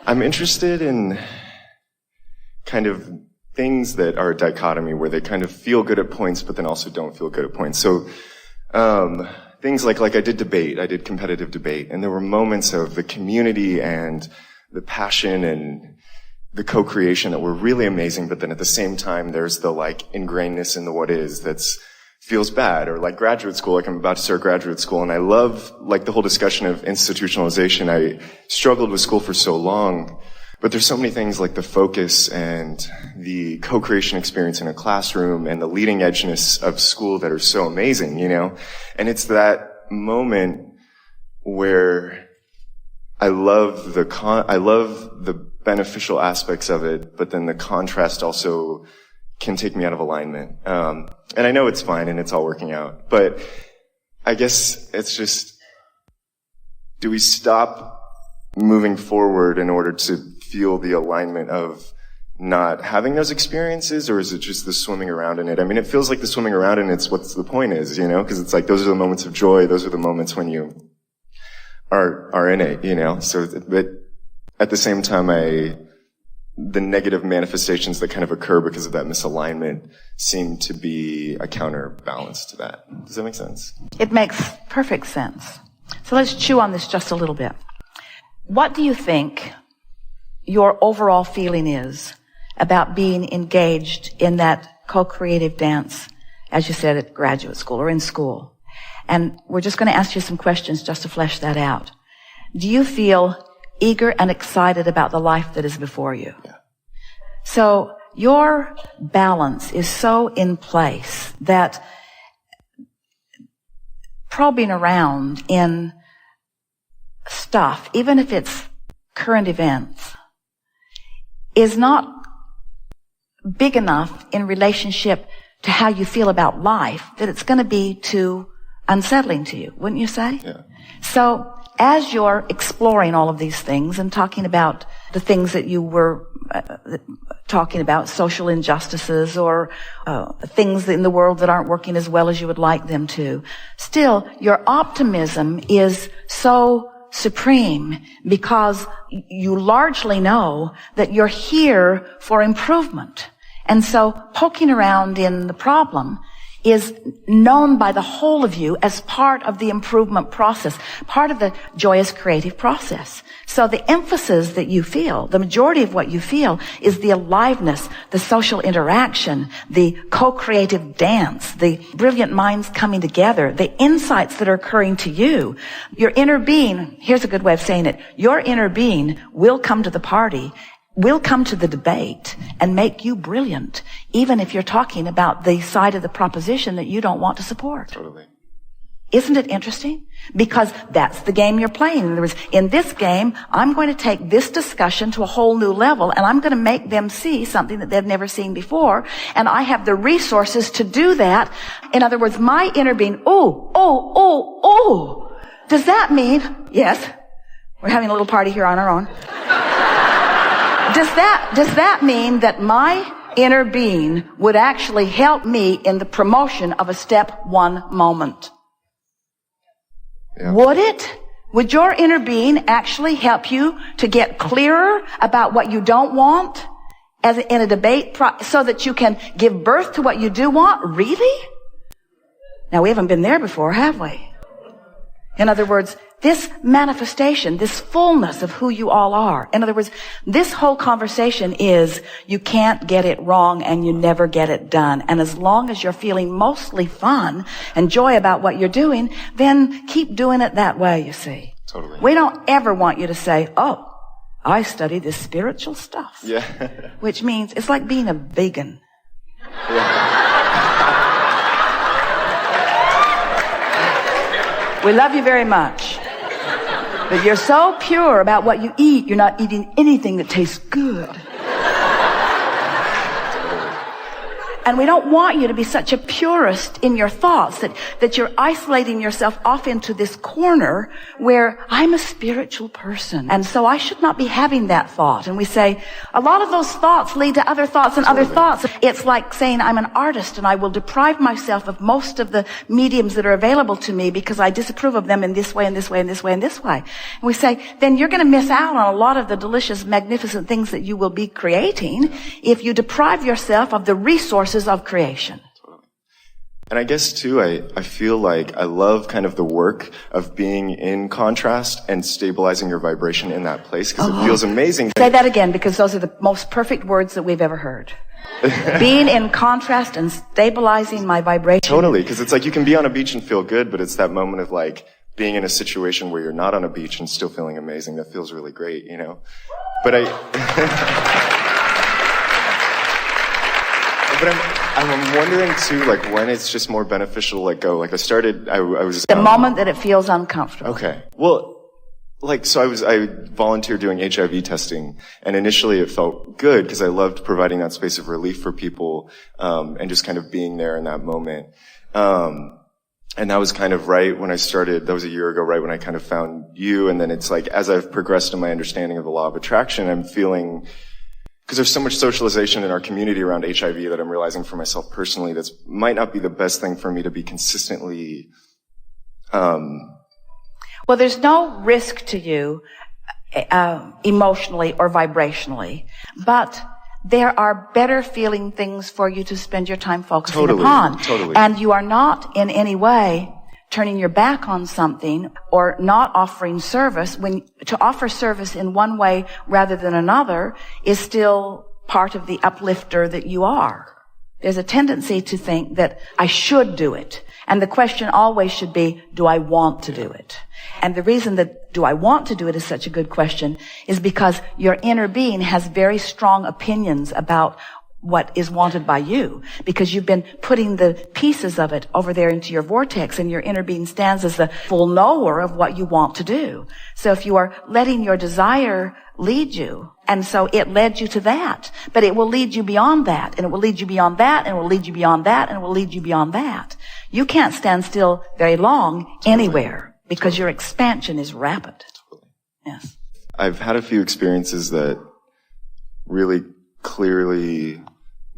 I'm interested in kind of things that are a dichotomy where they kind of feel good at points, but then also don't feel good at points. So, things like I did competitive debate, and there were moments of the community and the passion and the co-creation that were really amazing, but then at the same time, there's the ingrainedness in the what is that's feels bad, or graduate school, I'm about to start graduate school, and I love the whole discussion of institutionalization. I struggled with school for so long, but there's so many things like the focus and the co-creation experience in a classroom and the leading edgeness of school that are so amazing, And it's that moment where I love the beneficial aspects of it, but then the contrast also can take me out of alignment. And I know it's fine and it's all working out, but I guess it's just, do we stop moving forward in order to feel the alignment of not having those experiences, or is it just the swimming around in it? I mean, it feels like the swimming around in it's what's the point is, because it's those are the moments of joy, those are the moments when you are in it, So, but at the same time, the negative manifestations that kind of occur because of that misalignment seem to be a counterbalance to that. Does that make sense? It makes perfect sense. So let's chew on this just a little bit. What do you think your overall feeling is about being engaged in that co-creative dance, as you said, at graduate school or in school? And we're just going to ask you some questions just to flesh that out. Do you feel eager and excited about the life that is before you? Yeah. So your balance is so in place that probing around in stuff, even if it's current events, is not big enough in relationship to how you feel about life that it's going to be too unsettling to you, wouldn't you say? Yeah. So as you're exploring all of these things and talking about the things that you were talking about, social injustices or things in the world that aren't working as well as you would like them to, still your optimism is so supreme because you largely know that you're here for improvement. And so poking around in the problem is known by the whole of you as part of the improvement process, part of the joyous creative process. So the emphasis that you feel, the majority of what you feel, is the aliveness, the social interaction, the co-creative dance, the brilliant minds coming together, the insights that are occurring to you. Your inner being, here's a good way of saying it, your inner being will come to the party, will come to the debate and make you brilliant, even if you're talking about the side of the proposition that you don't want to support. Totally. Isn't it interesting? Because that's the game you're playing. In other words, in this game, I'm going to take this discussion to a whole new level, and I'm going to make them see something that they've never seen before, and I have the resources to do that. In other words, my inner being, does that mean, yes, we're having a little party here on our own. Does that mean that my inner being would actually help me in the promotion of a step one moment? Yeah. Would it? Would your inner being actually help you to get clearer about what you don't want as in a debate so that you can give birth to what you do want? Really? Now, we haven't been there before, have we? In other words, this manifestation, this fullness of who you all are. In other words, this whole conversation is you can't get it wrong and you never get it done. And as long as you're feeling mostly fun and joy about what you're doing, then keep doing it that way, you see. Totally. We don't ever want you to say, oh, I study this spiritual stuff. Yeah. Which means it's like being a vegan. Yeah. We love you very much. But you're so pure about what you eat, you're not eating anything that tastes good. And we don't want you to be such a purist in your thoughts that you're isolating yourself off into this corner where I'm a spiritual person. And so I should not be having that thought. And we say, a lot of those thoughts lead to other thoughts and other thoughts. It's like saying I'm an artist and I will deprive myself of most of the mediums that are available to me because I disapprove of them in this way and this way and this way and this way. And we say, then you're going to miss out on a lot of the delicious, magnificent things that you will be creating if you deprive yourself of the resources of creation. And I guess too, I feel like I love kind of the work of being in contrast and stabilizing your vibration in that place because it feels amazing. Say that again, because those are the most perfect words that we've ever heard. Being in contrast and stabilizing my vibration. Totally, because it's like you can be on a beach and feel good, but it's that moment of like being in a situation where you're not on a beach and still feeling amazing. That feels really great, you know? But I'm wondering too, like when it's just more beneficial, like go, like I was the moment that it feels uncomfortable. Okay. Well, like, so I volunteered doing HIV testing, and initially it felt good because I loved providing that space of relief for people, and just kind of being there in that moment. And that was kind of right when I started, that was a year ago, right when I kind of found you, and then it's like, as I've progressed in my understanding of the law of attraction, I'm feeling, because there's so much socialization in our community around HIV that I'm realizing for myself personally that might not be the best thing for me to be consistently. Well, there's no risk to you emotionally or vibrationally, but there are better feeling things for you to spend your time focusing upon. Totally. And you are not in any way turning your back on something or not offering service. When to offer service in one way rather than another is still part of the uplifter that you are. There's a tendency to think that I should do it. And the question always should be, do I want to do it? And the reason that do I want to do it is such a good question is because your inner being has very strong opinions about what is wanted by you, because you've been putting the pieces of it over there into your vortex, and your inner being stands as the full knower of what you want to do. So if you are letting your desire lead you, and so it led you to that, but it will lead you beyond that, and it will lead you beyond that, and it will lead you beyond that, and it will lead you beyond that. You can't stand still very long anywhere because your expansion is rapid. Yes. I've had a few experiences that really clearly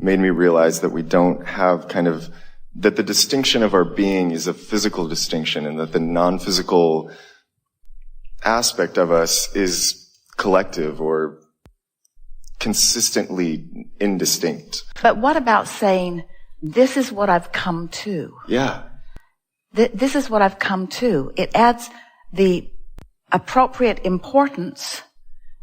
made me realize that we don't have kind of, that the distinction of our being is a physical distinction, and that the non-physical aspect of us is collective or consistently indistinct. But what about saying, this is what I've come to? Yeah. This is what I've come to. It adds the appropriate importance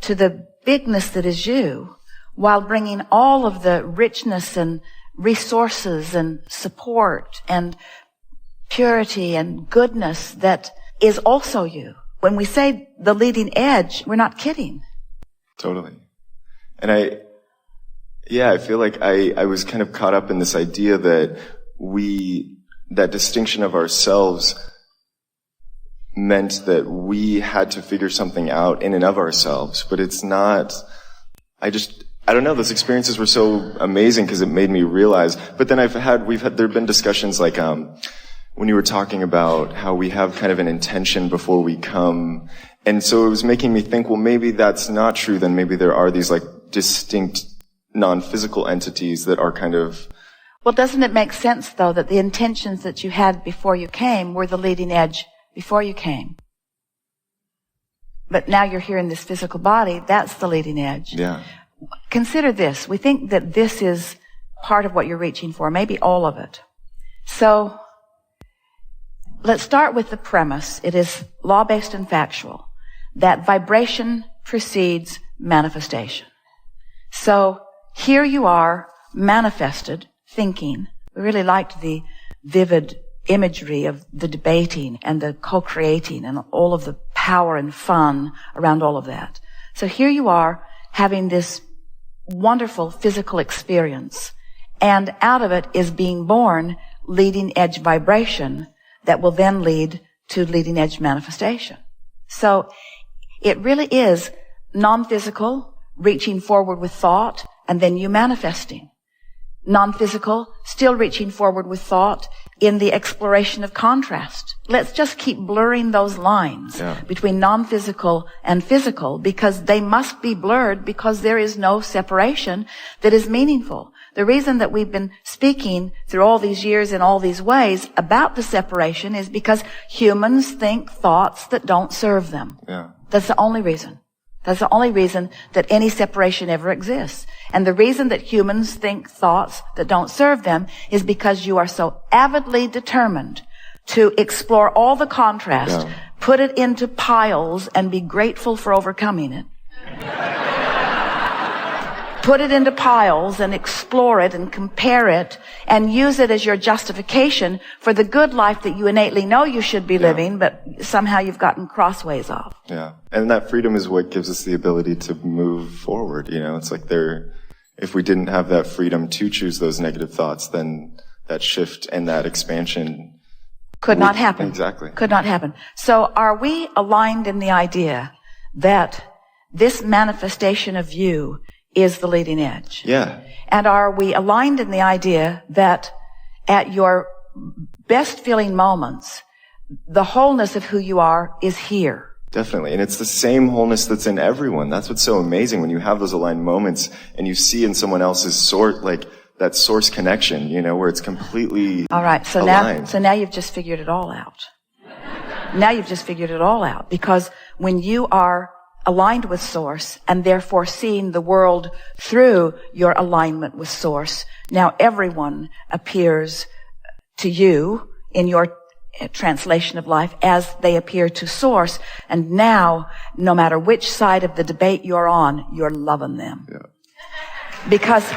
to the bigness that is you, while bringing all of the richness and resources and support and purity and goodness that is also you. When we say the leading edge, we're not kidding. Totally. And I feel like I was kind of caught up in this idea that that distinction of ourselves meant that we had to figure something out in and of ourselves, but it's not. I don't know, those experiences were so amazing because it made me realize, but then there have been discussions like, when you were talking about how we have kind of an intention before we come. And so it was making me think, well, maybe that's not true. Then maybe there are these like distinct non-physical entities that are kind of. Well, doesn't it make sense though that the intentions that you had before you came were the leading edge before you came? But now you're here in this physical body, that's the leading edge. Yeah. Consider this. We think that this is part of what you're reaching for, maybe all of it. So let's start with the premise. It is law-based and factual that vibration precedes manifestation. So here you are, manifested, thinking. We really liked the vivid imagery of the debating and the co-creating and all of the power and fun around all of that. So here you are having this wonderful physical experience, and out of it is being born leading edge vibration that will then lead to leading edge manifestation. So it really is non-physical, reaching forward with thought, and then you manifesting. non-physical, still reaching forward with thought in the exploration of contrast. Let's just keep blurring those lines between non-physical and physical, because they must be blurred, because there is no separation that is meaningful. The reason that we've been speaking through all these years in all these ways about the separation is because humans think thoughts that don't serve them. Yeah. That's the only reason. That's the only reason that any separation ever exists. And the reason that humans think thoughts that don't serve them is because you are so avidly determined to explore all the contrast, put it into piles, and be grateful for overcoming it. Put it into piles and explore it and compare it and use it as your justification for the good life that you innately know you should be living, but somehow you've gotten crossways of. Yeah. And that freedom is what gives us the ability to move forward. You know, it's like if we didn't have that freedom to choose those negative thoughts, then that shift and that expansion could not happen. Exactly. Could not happen. So are we aligned in the idea that this manifestation of you is the leading edge? Yeah. And are we aligned in the idea that at your best feeling moments, the wholeness of who you are is here? Definitely. And it's the same wholeness that's in everyone. That's what's so amazing when you have those aligned moments and you see in someone else's like that source connection, you know, where it's completely all right. So aligned. now you've just figured it all out. Now you've just figured it all out, because when you are aligned with Source and therefore seeing the world through your alignment with Source, now everyone appears to you in your translation of life as they appear to Source. And now, no matter which side of the debate you're on, you're loving them. Yeah. Because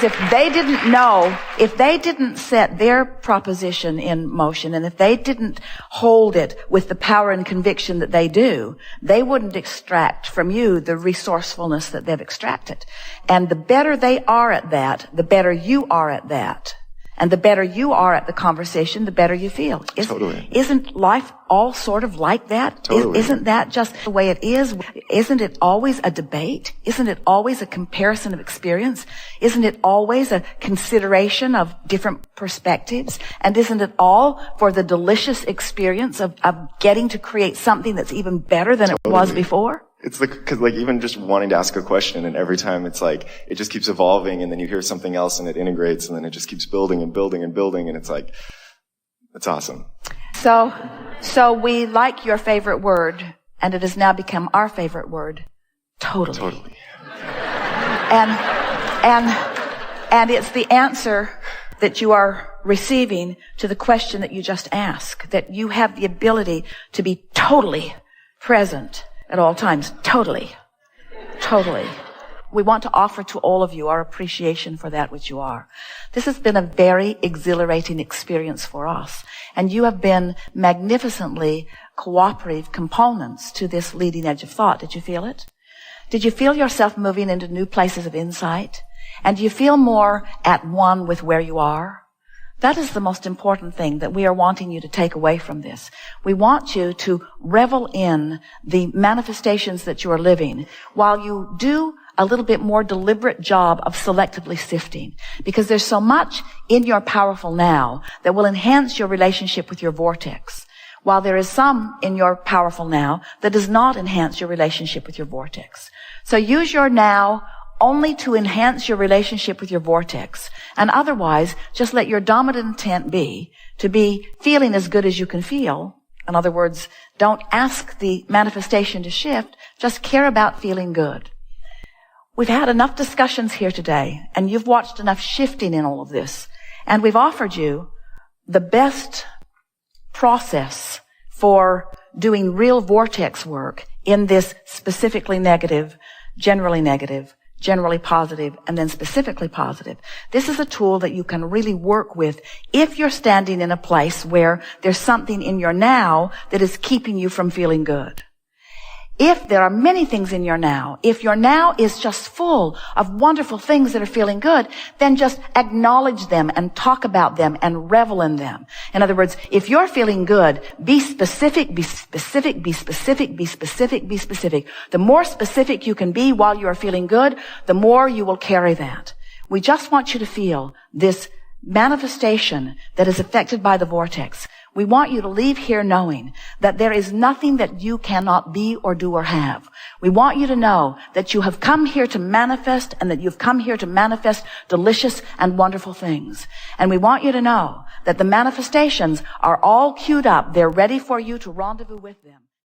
if they didn't know, if they didn't set their proposition in motion, and if they didn't hold it with the power and conviction that they do, they wouldn't extract from you the resourcefulness that they've extracted. And the better they are at that, the better you are at that. And the better you are at the conversation, the better you feel. Totally. Isn't life all sort of like that? Totally. Isn't that just the way it is? Isn't it always a debate? Isn't it always a comparison of experience? Isn't it always a consideration of different perspectives? And isn't it all for the delicious experience of getting to create something that's even better than it was before? It's cause even just wanting to ask a question, and every time it's like, it just keeps evolving, and then you hear something else and it integrates, and then it just keeps building and building and building, and it's like, it's awesome. So we like your favorite word, and it has now become our favorite word, totally. Totally. And it's the answer that you are receiving to the question that you just asked, that you have the ability to be totally present at all times. Totally. We want to offer to all of you our appreciation for that which you are. This has been a very exhilarating experience for us. And you have been magnificently cooperative components to this leading edge of thought. Did you feel it? Did you feel yourself moving into new places of insight? And do you feel more at one with where you are? That is the most important thing that we are wanting you to take away from this. We want you to revel in the manifestations that you are living while you do a little bit more deliberate job of selectively sifting. Because there's so much in your powerful now that will enhance your relationship with your vortex, while there is some in your powerful now that does not enhance your relationship with your vortex. So use your now only to enhance your relationship with your vortex. And otherwise, just let your dominant intent be to be feeling as good as you can feel. In other words, don't ask the manifestation to shift. Just care about feeling good. We've had enough discussions here today, and you've watched enough shifting in all of this. And we've offered you the best process for doing real vortex work in this specifically negative, generally positive, and then specifically positive. This is a tool that you can really work with if you're standing in a place where there's something in your now that is keeping you from feeling good. If there are many things in your now, if your now is just full of wonderful things that are feeling good, then just acknowledge them and talk about them and revel in them. In other words, if you're feeling good, be specific, be specific, be specific, be specific, be specific. The more specific you can be while you are feeling good, the more you will carry that. We just want you to feel this manifestation that is affected by the vortex. We want you to leave here knowing that there is nothing that you cannot be or do or have. We want you to know that you have come here to manifest and that you've come here to manifest delicious and wonderful things. And we want you to know that the manifestations are all queued up. They're ready for you to rendezvous with them.